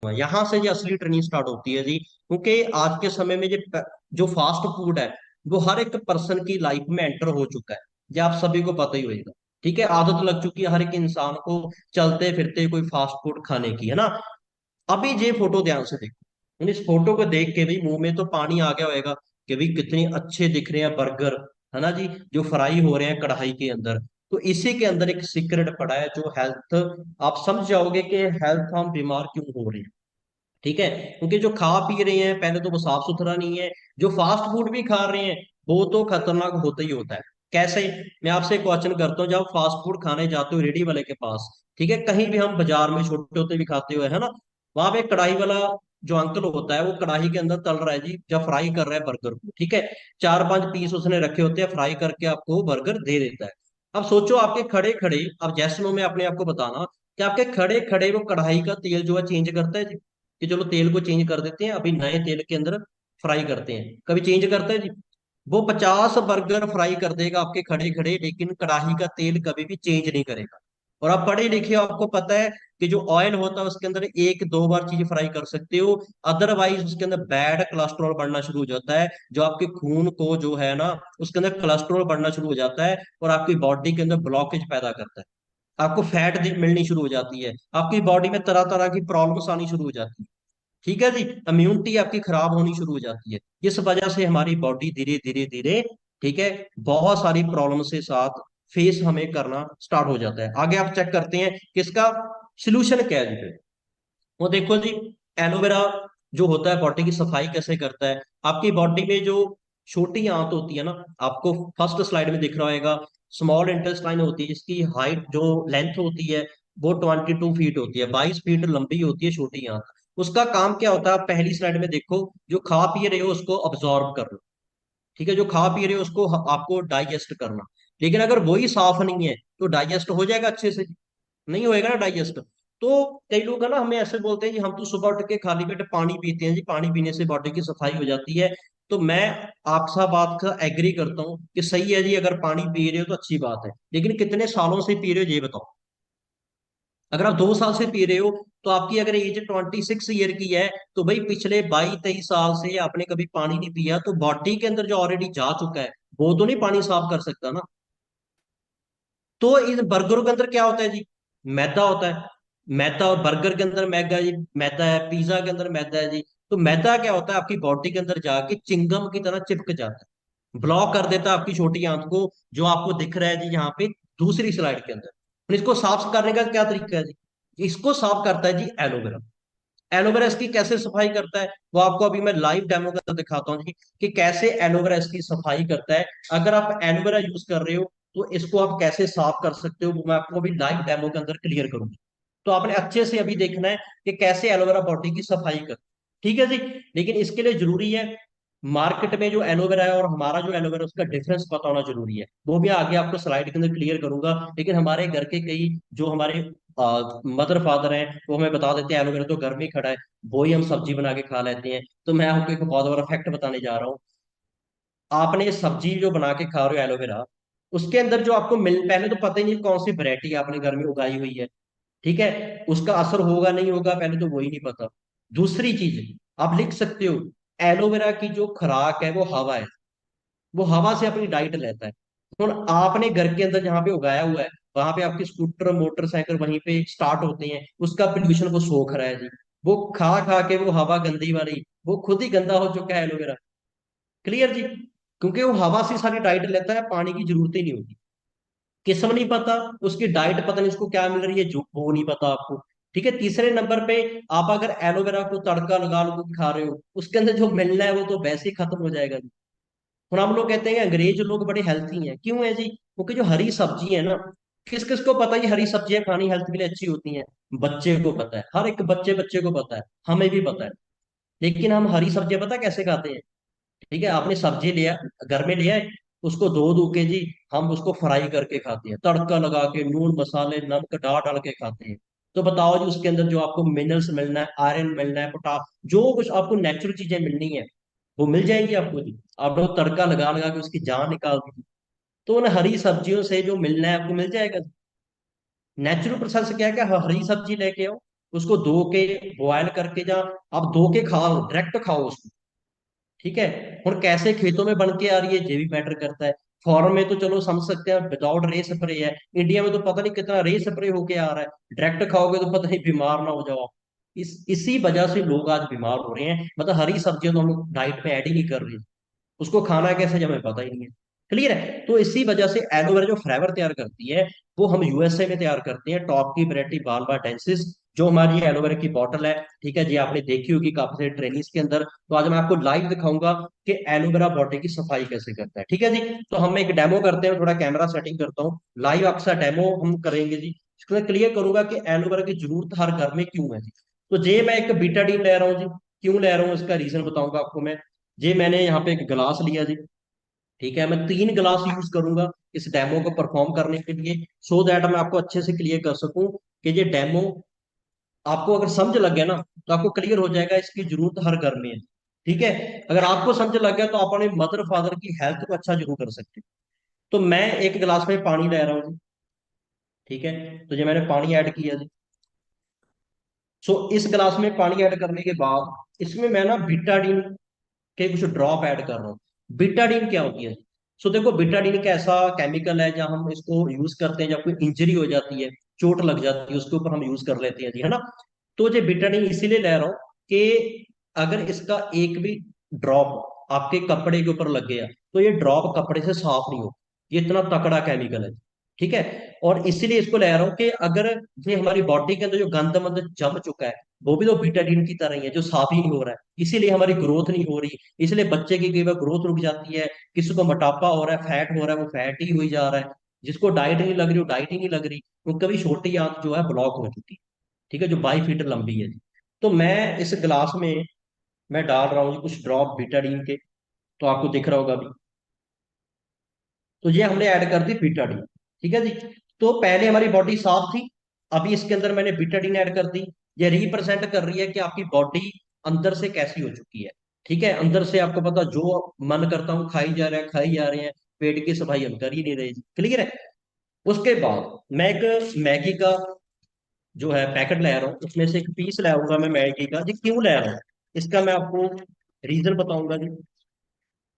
यहाँ से ये असली ट्रेनिंग स्टार्ट होती है जी, क्योंकि आज के समय में जो फास्ट फूड है वो हर एक पर्सन की लाइफ में एंटर हो चुका है। ये आप सभी को पता ही होगा। ठीक है, आदत लग चुकी है हर एक इंसान को चलते फिरते कोई फास्ट फूड खाने की, है ना। अभी ये फोटो ध्यान से देखो, इस फोटो को देख के भी मुंह में तो पानी आ गया होगा कि भाई कितने अच्छे दिख रहे हैं बर्गर, है ना जी, जो फ्राई हो रहे हैं कढ़ाई के अंदर। तो इसी के अंदर एक सीक्रेट पड़ा है जो हेल्थ, आप समझ जाओगे कि हेल्थ हम बीमार क्यों हो रहे हैं। ठीक है, क्योंकि जो खा पी रहे हैं पहले तो वो साफ सुथरा नहीं है, जो फास्ट फूड भी खा रहे हैं वो तो खतरनाक होता ही होता है। कैसे? मैं आपसे क्वेश्चन करता हूँ, जब आप फास्ट फूड खाने जाते हो रेडी वाले के पास, ठीक है, कहीं भी हम बाजार में छोटे होते भी खाते हुए, है ना, वहां पे कढ़ाई वाला जो अंकल होता है वो कढ़ाई के अंदर तल रहा है जी, जब फ्राई कर रहा है बर्गर को, ठीक है, चार पांच पीस उसने रखे होते हैं, फ्राई करके आपको बर्गर दे देता है। अब सोचो आपके खड़े खड़े, अब जैसनो में अपने आप को बताना कि आपके खड़े खड़े वो कढ़ाई का तेल जो है चेंज करता है जी, कि चलो तेल को चेंज कर देते हैं, अभी नए तेल के अंदर फ्राई करते हैं, कभी चेंज करता है जी? वो 50 बर्गर फ्राई कर देगा आपके खड़े खड़े, लेकिन कढ़ाई का तेल कभी भी चेंज नहीं करेगा। और आप पढ़े लिखे हो, आपको पता है कि जो ऑयल होता है उसके अंदर एक दो बार चीज फ्राई कर सकते हो, अदरवाइज उसके अंदर बैड कोलेस्ट्रॉल बढ़ना शुरू हो जाता है, जो आपके खून को जो है ना उसके अंदर कोलेस्ट्रॉल बढ़ना शुरू हो जाता है, और आपकी बॉडी के अंदर ब्लॉकेज पैदा करता है, आपको फैट मिलनी शुरू हो जाती है, आपकी बॉडी में तरह तरह की प्रॉब्लम्स आनी शुरू हो जाती है। ठीक है जी, इम्यूनिटी आपकी खराब होनी शुरू हो जाती है। इस वजह से हमारी बॉडी धीरे धीरे धीरे, ठीक है, बहुत सारी प्रॉब्लम से साथ फेस हमें करना स्टार्ट हो जाता है। आगे आप चेक करते हैं कि इसका सोल्यूशन क्या है जी फिर। वो देखो जी, एलोवेरा जो होता है बॉडी की सफाई कैसे करता है। आपकी बॉडी में जो छोटी आंत होती है ना, आपको फर्स्ट स्लाइड में दिख रहा होगा, स्मॉल इंटेस्टाइन होती है जिसकी हाइट जो लेंथ होती है वो 22 फीट होती है, 22 फीट लंबी होती है छोटी आंत। उसका काम क्या होता है, आप पहली स्लाइड में देखो, जो खा पी रहे हो उसको ऑब्जॉर्व करना, ठीक है, जो खा पी रहे हो उसको आपको डाइजेस्ट करना। लेकिन अगर वही साफ नहीं है तो डाइजेस्ट हो जाएगा अच्छे से? नहीं होएगा ना डाइजेस्ट। तो कई लोग है ना हमें ऐसे बोलते हैं कि हम तो सुबह उठ के खाली पेट पानी पीते हैं जी, पानी पीने से बॉडी की सफाई हो जाती है। तो मैं आपसा बात का एग्री करता हूँ कि सही है जी, अगर पानी पी रहे हो तो अच्छी बात है, लेकिन कितने सालों से पी रहे हो ये बताओ। अगर आप 2 साल से पी रहे हो तो आपकी अगर एज 26 ईयर की है, तो भाई पिछले 22-23 साल से आपने कभी पानी नहीं पिया, तो बॉडी के अंदर जो ऑलरेडी जा चुका है वो तो नहीं पानी साफ कर सकता ना। तो इन बर्गरों के अंदर क्या होता है जी, मैदा होता है। मैदा, और बर्गर के अंदर मैदा जी, मैदा है, पिज्जा के अंदर मैदा है जी। तो मैदा क्या होता है, आपकी बॉडी के अंदर जाके चिंगम की तरह चिपक जाता है, ब्लॉक कर देता है आपकी छोटी आंत को, जो आपको दिख रहा है जी यहाँ पे दूसरी स्लाइड के अंदर। और इसको साफ करने का क्या तरीका है जी, इसको साफ करता है जी एलोवेरा। एलोवेरा इसकी कैसे सफाई करता है, वो आपको अभी मैं लाइव डेमो कर दिखाता हूँ जी, कि कैसे एलोवेरा इसकी सफाई करता है। अगर आप एलोवेरा यूज कर रहे हो तो इसको आप कैसे साफ कर सकते हो, वो मैं आपको अभी लाइव डेमो के अंदर क्लियर करूंगी। तो आपने अच्छे से अभी देखना है कि कैसे एलोवेरा बॉडी की सफाई कर, ठीक है जी। लेकिन इसके लिए जरूरी है मार्केट में जो एलोवेरा है और हमारा जो एलोवेरा, उसका डिफरेंस पता होना जरूरी है। वो मैं आगे आपको स्लाइड के अंदर क्लियर करूंगा। लेकिन हमारे घर के कई जो हमारे मदर फादर हैं वो हमें बता देते हैं एलोवेरा तो घर में ही खड़ा है, वो ही हम सब्जी बना के खा लेते हैं। तो मैं आपको एक बहुत बड़ा फैक्ट बताने जा रहा हूँ। आपने सब्जी जो बना के खा रहे हो एलोवेरा, उसके अंदर जो आपको मिल, पहले तो पता ही नहीं कौन सी वैरायटी आपने घर में उगाई हुई है, ठीक है, उसका असर होगा नहीं होगा पहले तो वही नहीं पता। दूसरी चीज, आप लिख सकते हो एलोवेरा की जो खुराक है वो हवा है, वो हवा से अपनी डाइट लेता है। और आपने घर के अंदर जहाँ पे उगाया हुआ है वहां पे आपके स्कूटर मोटरसाइकिल वहीं पे स्टार्ट होते हैं, उसका पोल्यूशन वो सोख रहा है जी, वो खा खा के वो हवा गंदी वाली, वो खुद ही गंदा हो चुका है एलोवेरा। क्लियर जी, क्योंकि वो हवा से सारी डाइट लेता है, पानी की जरूरत ही नहीं होती। किस्म नहीं पता, उसकी डाइट पता नहीं उसको क्या मिल रही है जो वो नहीं पता आपको। ठीक है, तीसरे नंबर पे, आप अगर एलोवेरा को तड़का लगा लो के खा रहे हो, उसके अंदर जो मिलना है वो तो वैसे ही खत्म हो जाएगा जी। और हम लोग कहते हैं अंग्रेज लोग बड़े हेल्थी हैं, क्यों है जी, क्योंकि जो हरी सब्जी है ना, किस किस को पता है ये हरी सब्जियां खानी हेल्थ के लिए अच्छी होती हैं? बच्चे को पता है, हर एक बच्चे बच्चे को पता है, हमें भी पता है। लेकिन हम हरी सब्जियां पता कैसे खाते हैं? ठीक है, आपने सब्जी लिया, घर में लिया है, उसको धो धो के जी हम उसको फ्राई करके खाते हैं, तड़का लगा के नून मसाले नमक डाल डाल के खाते हैं। तो बताओ जी उसके अंदर जो आपको मिनरल्स मिलना है, आयरन मिलना है, पोटा, जो कुछ आपको नेचुरल चीजें मिलनी है वो मिल जाएंगी आपको जी। आप लोग तड़का लगा लगा के उसकी जान निकाल दी, तो उन हरी सब्जियों से जो मिलना है आपको मिल जाएगा। नेचुरल प्रोसेस क्या है, कि हरी सब्जी लेके आओ, उसको धो के बॉयल करके, जा आप धो के खाओ, डायरेक्ट खाओ उसको। ठीक है। और कैसे खेतों में बन के आ रही है ये भी मैटर करता है। फॉरेन में तो चलो समझ सकते हैं विदाउट रे स्प्रे है, इंडिया में तो पता नहीं कितना रे स्प्रे होके आ रहा है, डायरेक्ट खाओगे तो पता नहीं बीमार ना हो जाओ आप। इसी वजह से लोग आज बीमार हो रहे हैं, मतलब हरी सब्जियां तो हम डाइट में ऐड ही नहीं कर रहे, उसको खाना कैसे हमें पता ही नहीं है। क्लियर है। तो इसी वजह से एलोवेरा जो फ्लेवर तैयार करती है, वो हम यूएसए में तैयार करते हैं, टॉप की वैरायटी बालबा डेंसिस। जो हमारी एलोवेरा की बॉटल है, ठीक है जी, आपने देखी होगी काफी सारे ट्रेनिंग्स के अंदर। तो आज मैं आपको लाइव दिखाऊंगा कि एलोवेरा बॉडी की सफाई कैसे करता है। ठीक है जी। तो हम एक डेमो करते हैं, थोड़ा कैमरा सेटिंग करता हूँ, लाइव आपके साथ डेमो हम करेंगे जी। इसको क्लियर करूंगा कि एलोवेरा की जरूरत हर घर में क्यों है जी। तो जे मैं एक बीटाडीन ले रहा हूँ जी, क्यों ले रहा हूँ इसका रीजन बताऊंगा आपको मैं। जे मैंने यहाँ पे एक गिलास लिया जी, ठीक है, मैं 3 गिलास यूज करूंगा इस डेमो को परफॉर्म करने के लिए, सो दैट मैं आपको अच्छे से क्लियर कर सकूं कि ये डेमो आपको अगर समझ लग गया ना, तो आपको क्लियर हो जाएगा इसकी जरूरत हर घर में है। ठीक है। अगर आपको समझ लग गया तो आप अपने मदर फादर की हेल्थ को अच्छा जरूर कर सकते हैं। तो मैं एक गिलास में पानी ले रहा हूँ जी, ठीक है। तो ये मैंने पानी ऐड किया जी। सो इस गिलास में पानी ऐड करने के बाद इसमें मैं ना बिटाडीन के कुछ ड्रॉप ऐड कर रहा हूँ। बिटाडीन क्या होती है? सो देखो, बिटाडीन एक ऐसा केमिकल है जहाँ हम इसको यूज करते हैं जब कोई इंजरी हो जाती है, चोट लग जाती है, उसके ऊपर हम यूज कर लेते हैं जी, है ना। तो ये बिटाडीन इसीलिए ले रहा हूँ कि अगर इसका एक भी ड्रॉप आपके कपड़े के ऊपर लग गया, तो ये ड्रॉप कपड़े से साफ नहीं हो। ये इतना तकड़ा केमिकल है। ठीक है। और इसीलिए इसको ले रहा हूँ कि अगर ये हमारी बॉडी के अंदर जो गंद मंद जम चुका है, वो भी तो बीटाडीन की तरह ही है, जो साफ ही नहीं हो रहा है, इसीलिए हमारी ग्रोथ नहीं हो रही। इसलिए बच्चे की कई बार ग्रोथ रुक जाती है, किसी को मोटापा हो रहा है, फैट हो रहा है, वो फैट ही हुई जा रहा है, जिसको डाइट नहीं लग रही वो डाइट ही नहीं लग रही, वो कभी छोटी आंत जो है ब्लॉक हो चुकी है। ठीक है, जो 22 फीट लंबी है। तो मैं इस गिलास में मैं डाल रहा हूँ कुछ ड्रॉप बीटाडीन के, तो आपको दिख रहा होगा अभी। तो ये हमने ऐड कर दी बीटाडीन। ठीक है जी। तो पहले हमारी बॉडी साफ थी, अभी इसके अंदर मैंने बीटाडीन ऐड कर दी। ये रिप्रेजेंट कर रही है कि आपकी बॉडी अंदर से कैसी हो चुकी है। ठीक है, अंदर से आपको पता जो मन करता हूँ खाई जा रहे हैं, खाई जा रहे हैं, पेट की सफाई हम कर ही नहीं रहे। क्लियर है। उसके बाद मैं एक मैगी का जो है पैकेट ले रहा हूँ, उसमें से एक पीस लाऊंगा मैं मैगी का जी। क्यों ले रहा हूँ इसका मैं आपको रीजन बताऊंगा जी।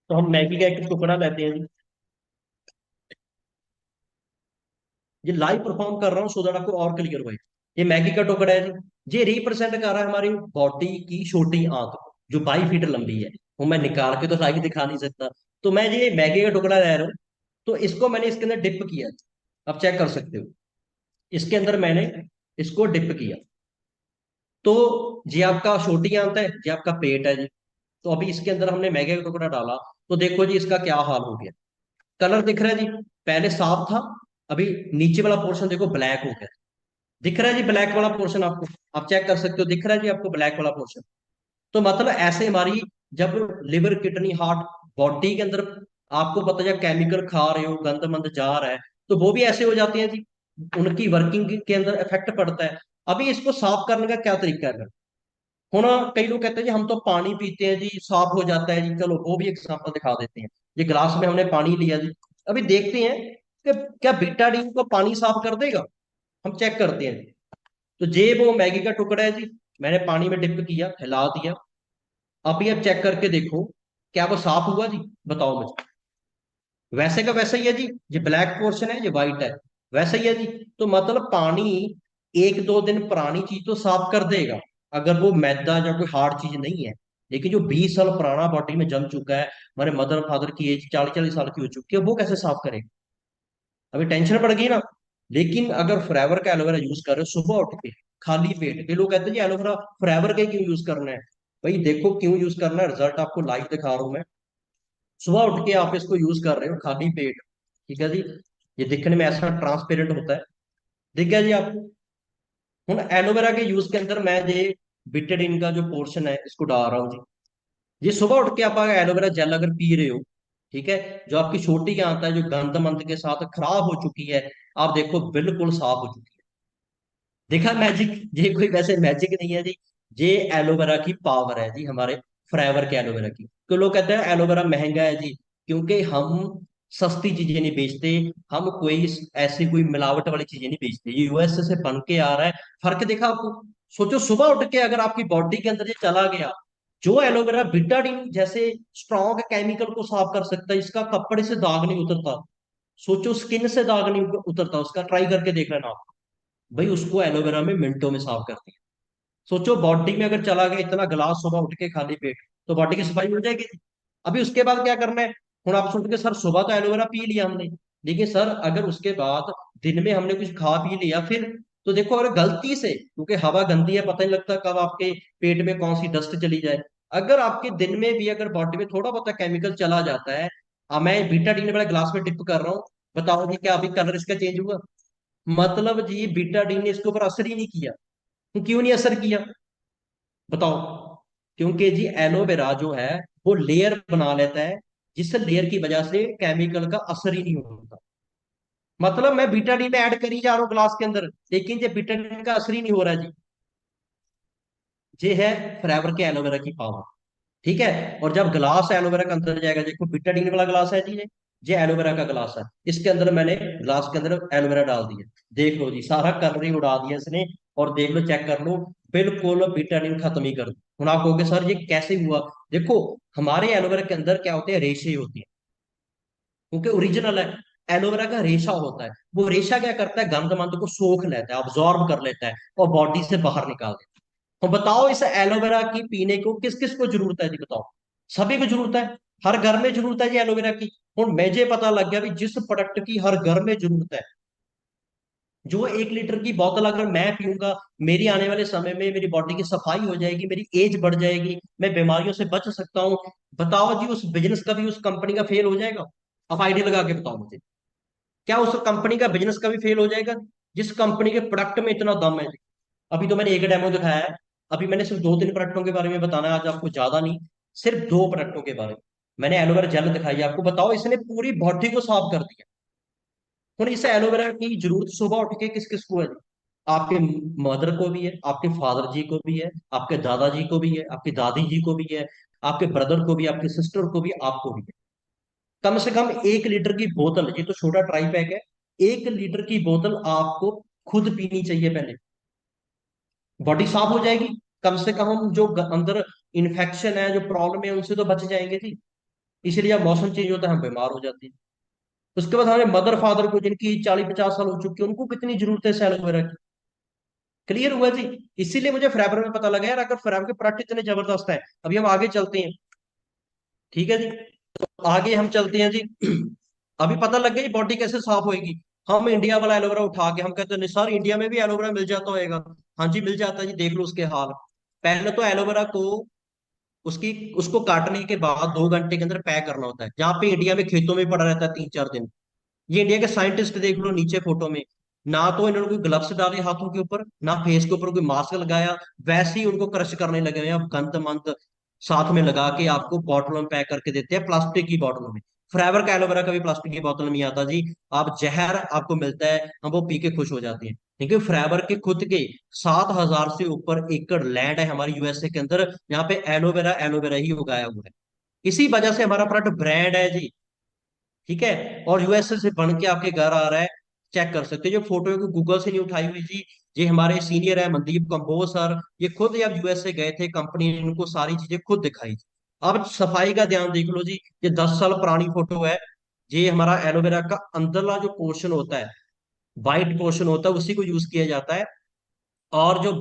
तो हम मैगी का एक टुकड़ा लेते हैं जी, ये लाइव परफॉर्म कर रहा हूँ सो दैट आपको और क्लियर होए। ये मैगी का टुकड़ा है जी, ये रिप्रेजेंट कर रहा है हमारी बॉडी की छोटी आंत को, जो 22 फीट लंबी है। वो मैं निकाल के तो लाइव दिखा नहीं सकता। तो मैं ये मैगी का टुकड़ा ले रहा हूँ, तो इसको मैंने इसके अंदर डिप किया। आप चेक कर सकते हो, इसके अंदर मैंने इसको डिप किया। तो ये आपका छोटी आंत है, ये आपका पेट है जी। तो अभी इसके अंदर हमने मैगी का टुकड़ा डाला, तो देखो जी इसका क्या हाल हो गया। कलर दिख रहा है जी, पहले साफ था, अभी नीचे वाला पोर्शन देखो ब्लैक हो गया। दिख रहा है जी ब्लैक वाला पोर्शन आपको, आप चेक कर सकते हो, दिख रहा है जी आपको ब्लैक वाला पोर्शन। तो मतलब ऐसे हमारी जब लिवर किडनी हार्ट बॉडी के अंदर, आपको पता है केमिकल खा रहे हो, गंद मंद जा रहा है, तो वो भी ऐसे हो जाते हैं जी, उनकी वर्किंग के अंदर इफेक्ट पड़ता है। अभी इसको साफ करने का क्या तरीका है? होना, कई लोग कहते हैं जी हम तो पानी पीते हैं जी साफ हो जाता है जी, चलो वो भी एग्जांपल दिखा देते हैं। ये गिलास में हमने पानी लिया जी, अभी देखते हैं कि क्या बीटाडीन को पानी साफ कर देगा। हम चेक करते हैं। तो जे वो मैगी का टुकड़ा है जी, मैंने पानी में डिप किया, हिला दिया। अभी अब चेक करके देखो, क्या वो साफ हुआ जी? बताओ मुझे। वैसे का वैसा ही है जी, ये ब्लैक पोर्शन है, ये व्हाइट है, वैसा ही है जी। तो मतलब पानी 1-2 दिन पुरानी चीज तो साफ कर देगा, अगर वो मैदा या कोई हार्ड चीज नहीं है। लेकिन जो 20 साल पुराना बॉडी में जम चुका है, हमारे मदर फादर की एज 40-40 साल की हो चुकी है, वो कैसे साफ करेगा? अभी टेंशन पड़ गई ना। लेकिन अगर फॉरएवर का एलोवेरा यूज कर रहे हो सुबह उठ के खाली पेट, के लोग कहते हैं जी एलोवेरा फॉरएवर का ही क्यों यूज करना है? भाई देखो क्यों यूज करना है, रिजल्ट आपको लाइव दिखा रहा हूं मैं। सुबह उठ के आप इसको यूज कर रहे हो खाली पेट, ठीक है जी। ये दिखने में ऐसा ट्रांसपेरेंट होता है, दिख गया जी आपको। हूँ एलोवेरा के यूज के अंदर मैं ये बिटाडीन का जो पोर्शन है इसको डाल रहा हूँ जी। ये सुबह उठ के आप अगर एलोवेरा जेल अगर पी रहे हो, ठीक है, जो आपकी छोटी आंत है जो गंद मंद के साथ खराब हो चुकी है, आप देखो बिल्कुल साफ हो चुकी है। देखा मैजिक? ये कोई वैसे मैजिक नहीं है जी, ये एलोवेरा की पावर है जी, हमारे फ्रेवर के एलोवेरा की। तो लोग कहते हैं एलोवेरा महंगा है जी, क्योंकि हम सस्ती चीजें नहीं बेचते, हम कोई ऐसी कोई मिलावट वाली चीजें नहीं बेचते, ये यूएस से बन के आ रहा है। फर्क देखा आपको? सोचो सुबह उठ के अगर आपकी बॉडी के अंदर ये चला गया, जो एलोवेरा बिटाडीन जैसे स्ट्रॉन्ग केमिकल को साफ कर सकता है, इसका कपड़े से दाग नहीं उतरता। सोचो स्किन से दाग नहीं उतरता उसका, ट्राई करके देख लेना आप। भाई उसको एलोवेरा में मिनटों में साफ करती है। सोचो बॉडी में अगर चला गया इतना गिलास सुबह उठ के खाली पेट, तो बॉडी की सफाई हो जाएगी। अभी उसके बाद क्या करना है? हूँ आप सोच के सर सुबह तो एलोवेरा पी लिया हमने, लेकिन सर अगर उसके बाद दिन में हमने कुछ खा पी लिया फिर, तो देखो अगर गलती से, क्योंकि हवा गंदी है पता नहीं लगता कब आपके पेट में कौन सी डस्ट चली जाए, अगर आपके दिन में भी अगर बॉडी में थोड़ा बहुत केमिकल चला जाता है, मैं बीटाडीन वाले ग्लास में डिप कर रहा हूँ, बताओ जी क्या अभी कलर इसका चेंज हुआ? मतलब जी बीटाडीन ने इसके ऊपर असर ही नहीं किया। तो क्यों नहीं असर किया बताओ? क्योंकि जी एलोवेरा जो है वो लेयर बना लेता है, जिस लेयर की वजह से केमिकल का असर ही नहीं होता। मतलब मैं बीटाडीन ऐड करी जा रहा हूँ ग्लास के अंदर, लेकिन ये बीटाडीन का असर ही नहीं हो रहा जी। ये है फॉरएवर के एलोवेरा की पावर। ठीक है। और जब ग्लास एलोवेरा के अंदर जाएगा, देखो बीटाडीन वाला ग्लास है जी, ये एलोवेरा का ग्लास है, इसके अंदर मैंने ग्लास के अंदर एलोवेरा डाल दिया। देख लो जी सारा कलर ही उड़ा दिया इसने। और देख लो चेक कर लो, बिल्कुल बीटाडीन खत्म ही कर दो। ਹੁਣ आप कहोगे सर ये कैसे हुआ? देखो हमारे एलोवेरा के अंदर क्या होते हैं, रेशे होती है, क्योंकि ओरिजिनल है। एलोवेरा का रेशा होता है, वो रेशा क्या करता है, गंद मंद को सोख लेता है, ऑब्जॉर्ब कर लेता है और बॉडी से बाहर निकाल देता है। तो बताओ इस एलोवेरा की पीने को किस किस को जरूरत है जी बताओ? सभी को जरूरत है। हर घर में जरूरत है जी एलोवेरा की। और मुझे पता लग गया भी जिस प्रोडक्ट की हर घर में जरूरत है, जो 1 लीटर की बोतल अगर मैं पीऊंगा, मेरी आने वाले समय में मेरी बॉडी की सफाई हो जाएगी, मेरी एज बढ़ जाएगी, मैं बीमारियों से बच सकता हूँ। बताओ जी उस बिजनेस का भी, उस कंपनी का फेल हो जाएगा? आप आइडिया लगा के बताओ मुझे, क्या उस कंपनी का बिजनेस का भी फेल हो जाएगा जिस कंपनी के प्रोडक्ट में इतना दम है? अभी तो मैंने एक डेमो दिखाया है, अभी मैंने सिर्फ 2-3 प्रोडक्टों के बारे में बताना है आज आपको, ज्यादा नहीं, सिर्फ 2 प्रोडक्टों के बारे में। मैंने एलोवेरा जेल दिखाई है आपको, बताओ इसने पूरी बॉडी को साफ कर दिया। और इस एलोवेरा की जरूरत सुबह उठ के किस किस को है? आपके मदर को भी है, आपके फादर जी को भी है, आपके दादाजी को भी है, आपकी दादी जी को भी है, आपके ब्रदर को भी, आपके सिस्टर को भी, आपको भी है। कम से कम 1 लीटर की बोतल, ये तो छोटा ट्राई पैक है, 1 लीटर की बोतल आपको खुद पीनी चाहिए पहले, बॉडी साफ हो जाएगी। कम से कम हम जो अंदर इन्फेक्शन है, जो प्रॉब्लम है, उनसे तो बच जाएंगे जी। इसलिए जब मौसम चेंज होता है हम बीमार हो जाते हैं। उसके बाद हमारे मदर फादर को जिनकी 40-50 साल हो चुकी है, उनको कितनी जरूरत है सैलो वगैरह की। क्लियर हुआ जी? इसीलिए मुझे फरवरी में पता लगा यार, अगर फरवरी के प्रोडक्ट इतने जबरदस्त है। अभी हम आगे चलते हैं, ठीक है जी। तो आगे हम चलते हैं जी। अभी पता लग गया बॉडी कैसे साफ होएगी। हम इंडिया वाला एलोवेरा उठा के हम कहते हैं नहीं सर इंडिया में भी एलोवेरा मिल जाता होएगा। हाँ जी मिल जाता है जी, देख लो उसके हाल। पहले तो एलोवेरा को उसकी उसको काटने के बाद 2 घंटे के अंदर पैक करना होता है, जहाँ पे इंडिया में खेतों में पड़ा रहता है 3-4 दिन। ये इंडिया के साइंटिस्ट देख लो नीचे फोटो में, ना तो इन्होंने कोई ग्लव्स डाले हाथों के ऊपर, ना फेस के ऊपर कोई मास्क लगाया, वैसे ही उनको क्रश करने लगे हुए हैं। अब गंद मंद साथ में लगा के आपको बॉटलों में पैक करके देते हैं, प्लास्टिक की बॉटलों में। फ्रेवर का एलोवेरा का भी प्लास्टिक की बोतल में ही आता जी। आप जहर आपको मिलता है, हम वो पी के खुश हो जाते हैं। क्योंकि फ्रेवर के खुद के 7,000 से ऊपर एकड़ लैंड है हमारी यूएसए के अंदर, यहाँ पे एलोवेरा एलोवेरा ही उगाया हुआ है। इसी वजह से हमारा प्रोडक्ट ब्रांड है जी। ठीक है। और यूएसए से बन के आपके घर आ रहा है। चेक कर सकते हो, जो फोटो है को गूगल से नहीं उठाई हुई जी। ये हमारे सीनियर है मनदीप कंबोज सर, ये खुद जब यूएसए गए थे, कंपनी ने इनको सारी चीजें खुद दिखाई। अब सफाई का ध्यान देख लो जी, ये 10 साल पुरानी फोटो है। ये हमारा एलोवेरा का अंदरला जो पोर्शन होता है, वाइट पोर्शन होता है, उसी को यूज किया जाता है। और जो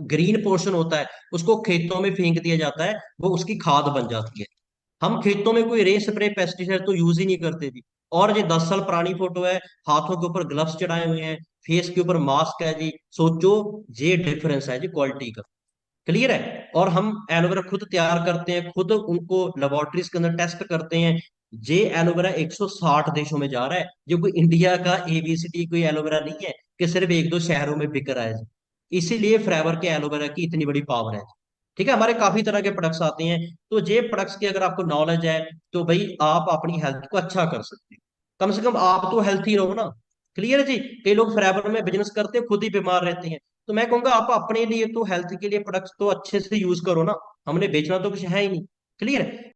ग्रीन पोर्शन होता है उसको खेतों में फेंक दिया जाता है, वो उसकी खाद बन जाती है। हम खेतों में कोई रे स्प्रे पेस्टिसाइड तो यूज ही नहीं करते जी। और ये 10 साल पुरानी फोटो है, हाथों के ऊपर ग्लव्स चढ़ाए हुए हैं, फेस के ऊपर मास्क है जी। सोचो ये डिफरेंस है जी क्वालिटी का। क्लियर है। और हम एलोवेरा खुद तैयार करते हैं, खुद उनको लेबोरेटरीज के अंदर टेस्ट करते हैं। ये एलोवेरा 160 देशों में जा रहा है, जो कोई इंडिया का एबीसीडी कोई एलोवेरा नहीं है कि सिर्फ 1-2 शहरों में बिक रहा है जी। इसीलिए फ्रेवर के एलोवेरा की इतनी बड़ी पावर है। ठीक है, हमारे काफी तरह के प्रोडक्ट्स आते हैं। तो ये प्रोडक्ट्स की अगर आपको नॉलेज है, तो भाई आप अपनी हेल्थ को अच्छा कर सकते हैं। कम से कम आप तो हेल्थी रहो ना। क्लियर है जी। कई लोग फ्रेवर में बिजनेस करते हैं, खुद ही बीमार रहते हैं। तो मैं कहूंगा आप अपने लिए तो हेल्थ के लिए प्रोडक्ट्स तो अच्छे से यूज करो ना, हमने बेचना तो कुछ है ही नहीं। क्लियर।